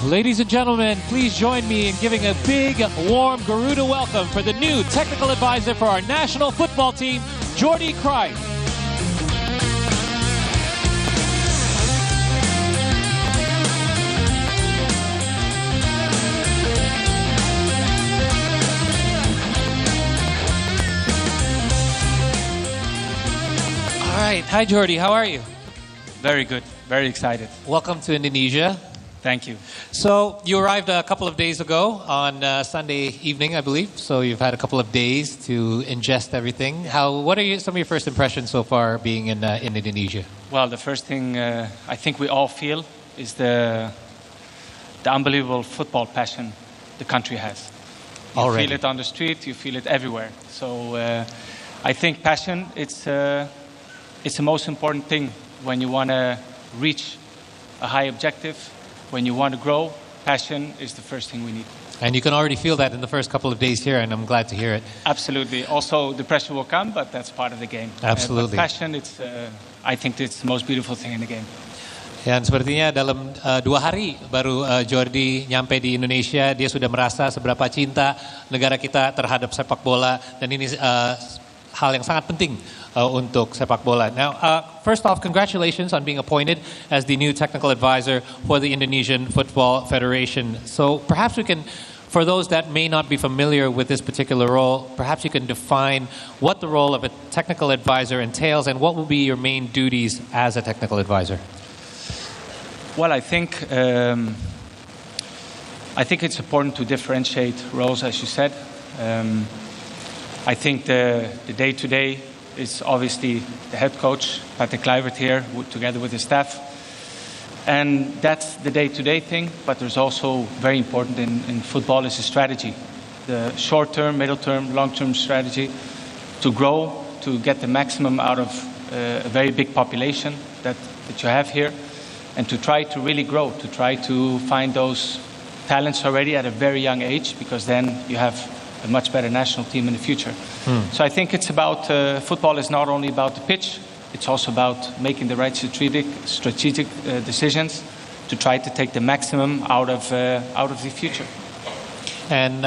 Ladies and gentlemen, please join me in giving a big, warm Garuda welcome for the new technical advisor for our national football team, Jordi Cruyff. All right, hi Jordi, how are you? Very good, very excited. Welcome to Indonesia. Thank you. So you arrived a couple of days ago on Sunday evening, I believe. So you've had a couple of days to ingest everything. What are some of your first impressions so far being in Indonesia? Well, the first thing I think we all feel is the unbelievable football passion the country has. You feel it on the street, you feel it everywhere. So I think passion, it's the most important thing when you want to reach a high objective. When you want to grow, passion is the first thing we need. And you can already feel that in the first couple of days here, and I'm glad to hear it. Absolutely. Also, the pressure will come, but that's part of the game. Absolutely. Passion, I think it's the most beautiful thing in the game. Dan sepertinya dalam 2 hari baru Jordi nyampe di Indonesia, dia sudah merasa seberapa cinta negara kita terhadap sepak bola, dan ini hal yang sangat penting untuk sepak bola. Now, first off, congratulations on being appointed as the new technical advisor for the Indonesian Football Federation. So perhaps we can, for those that may not be familiar with this particular role, perhaps you can define what the role of a technical advisor entails and what will be your main duties as a technical advisor. Well, I think it's important to differentiate roles, as you said. I think the day-to-day is obviously the head coach, Patrick Kluivert here, together with his staff. And that's the day-to-day thing, but there's also very important in football is the strategy. The short-term, middle-term, long-term strategy to grow, to get the maximum out of a very big population that you have here, and to try to really grow, to try to find those talents already at a very young age, because then you have a much better national team in the future. So I think it's about, football is not only about the pitch, it's also about making the right strategic decisions to try to take the maximum out of the future. And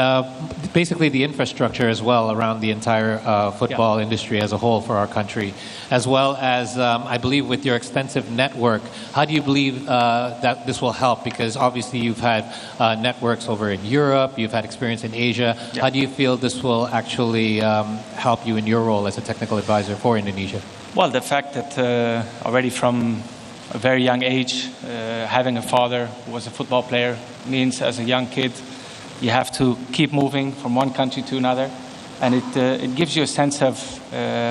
basically the infrastructure as well around the entire football industry as a whole for our country, as well as I believe with your extensive network. How do you believe that this will help? Because obviously you've had networks over in Europe, you've had experience in Asia. How do you feel this will actually help you in your role as a technical advisor for Indonesia? Well, the fact that already from a very young age, having a father who was a football player means as a young kid, you have to keep moving from one country to another, and it gives you a sense of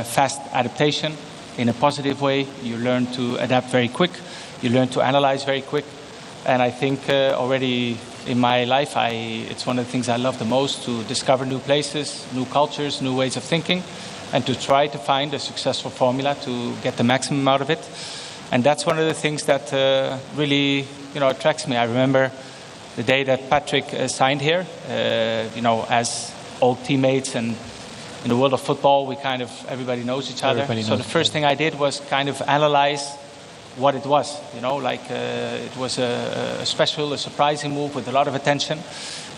fast adaptation in a positive way. You learn to adapt very quick, you learn to analyze very quick, and I think already in my life, it's one of the things I love the most, to discover new places, new cultures, new ways of thinking, and to try to find a successful formula to get the maximum out of it. And that's one of the things that really attracts me. I remember the day that Patrick signed here, as old teammates, and in the world of football, everybody knows each other. So the first thing I did was kind of analyze what it was. It was a special, a surprising move with a lot of attention.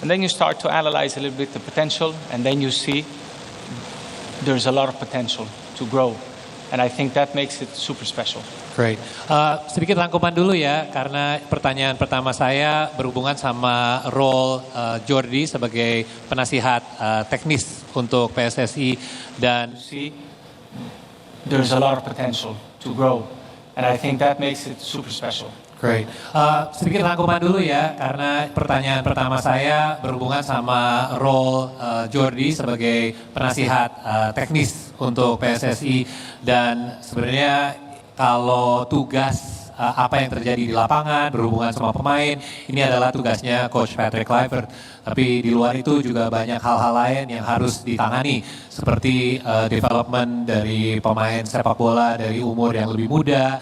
And then you start to analyze a little bit the potential, and then you see there's a lot of potential to grow. And I think that makes it super special. Great. Sedikit rangkuman dulu ya, karena pertanyaan pertama saya berhubungan sama role Jordi sebagai penasihat teknis untuk PSSI, dan there's a lot of potential to grow, and I think that makes it super special. Great. Sedikit rangkuman dulu ya, karena pertanyaan pertama saya berhubungan sama role Jordi sebagai penasihat teknis untuk PSSI, dan sebenarnya kalau tugas apa yang terjadi di lapangan berhubungan sama pemain, ini adalah tugasnya Coach Patrick Kluivert. Tapi di luar itu juga banyak hal-hal lain yang harus ditangani, seperti development dari pemain sepak bola dari umur yang lebih muda.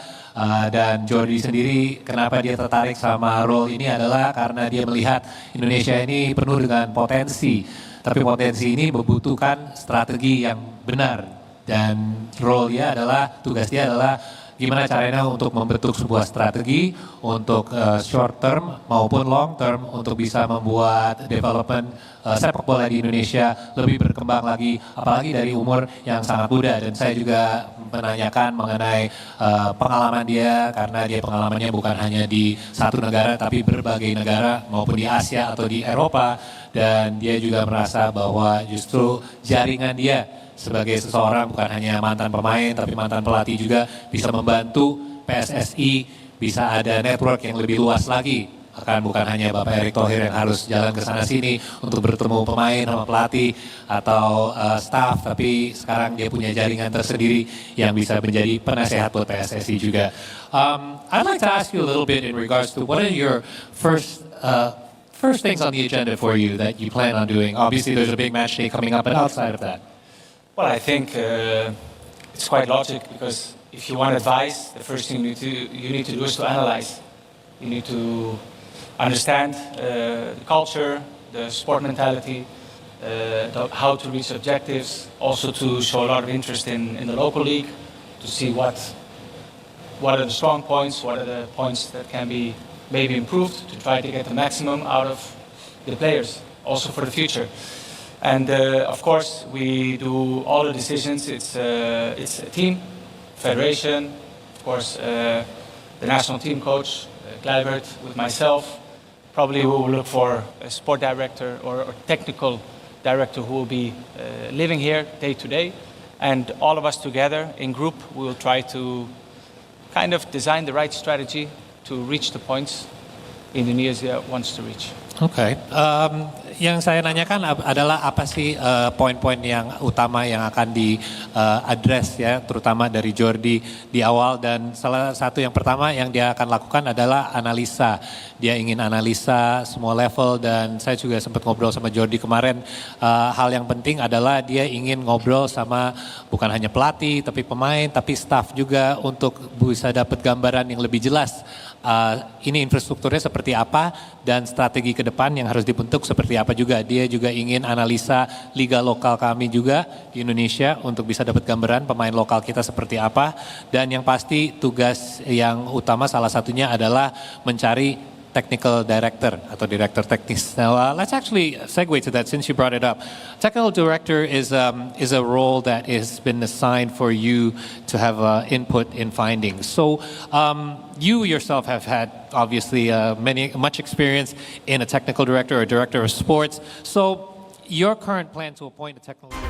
Dan Jordi sendiri, kenapa dia tertarik sama role ini adalah karena dia melihat Indonesia ini penuh dengan potensi. Tapi potensi ini membutuhkan strategi yang benar. Dan role dia adalah, tugas dia adalah gimana caranya untuk membentuk sebuah strategi untuk short term maupun long term untuk bisa membuat development sepak bola di Indonesia lebih berkembang lagi, apalagi dari umur yang sangat muda. Dan saya juga menanyakan mengenai pengalaman dia, karena dia pengalamannya bukan hanya di satu negara tapi berbagai negara maupun di Asia atau di Eropa, dan dia juga merasa bahwa justru jaringan dia sebagai seseorang bukan hanya mantan pemain tapi mantan pelatih juga bisa membantu PSSI bisa ada network yang lebih luas lagi. Akan bukan hanya Bapak Erick Thohir yang harus jalan ke sana sini untuk bertemu pemain sama pelatih atau staff, tapi sekarang dia punya jaringan tersendiri yang bisa menjadi penasehat buat PSSI juga. I'd like to ask you a little bit in regards to what are your first things on the agenda for you that you plan on doing? Obviously there's a big match day coming up, but outside of that. Well, I think it's quite logic, because if you want advice, the first thing you need to do is to analyze. You need to understand the culture, the sport mentality, how to reach objectives, also to show a lot of interest in the local league, to see what are the strong points, what are the points that can be maybe improved, to try to get the maximum out of the players, also for the future. And of course, we do all the decisions. It's a team, federation, of course, the national team coach, Kluivert, with myself. Probably we will look for a sport director or technical director who will be living here day to day. And all of us together in group, we will try to kind of design the right strategy to reach the points Indonesia wants to reach. Oke, yang saya nanyakan adalah apa sih poin-poin yang utama yang akan di-address ya, terutama dari Jordi di awal, dan salah satu yang pertama yang dia akan lakukan adalah analisa. Dia ingin analisa semua level, dan saya juga sempat ngobrol sama Jordi kemarin, hal yang penting adalah dia ingin ngobrol sama bukan hanya pelatih, tapi pemain, tapi staff juga untuk bisa dapat gambaran yang lebih jelas. Ini infrastrukturnya seperti apa dan strategi ke depan yang harus dibentuk seperti apa juga. Dia juga ingin analisa liga lokal kami juga di Indonesia untuk bisa dapat gambaran pemain lokal kita seperti apa. Dan yang pasti tugas yang utama salah satunya adalah mencari technical director atau director teknis. Now let's actually segue to that since you brought it up. Technical director is a role that has been assigned for you to have input in findings. So you yourself have had obviously much experience in a technical director or director of sports. So your current plan to appoint a technical director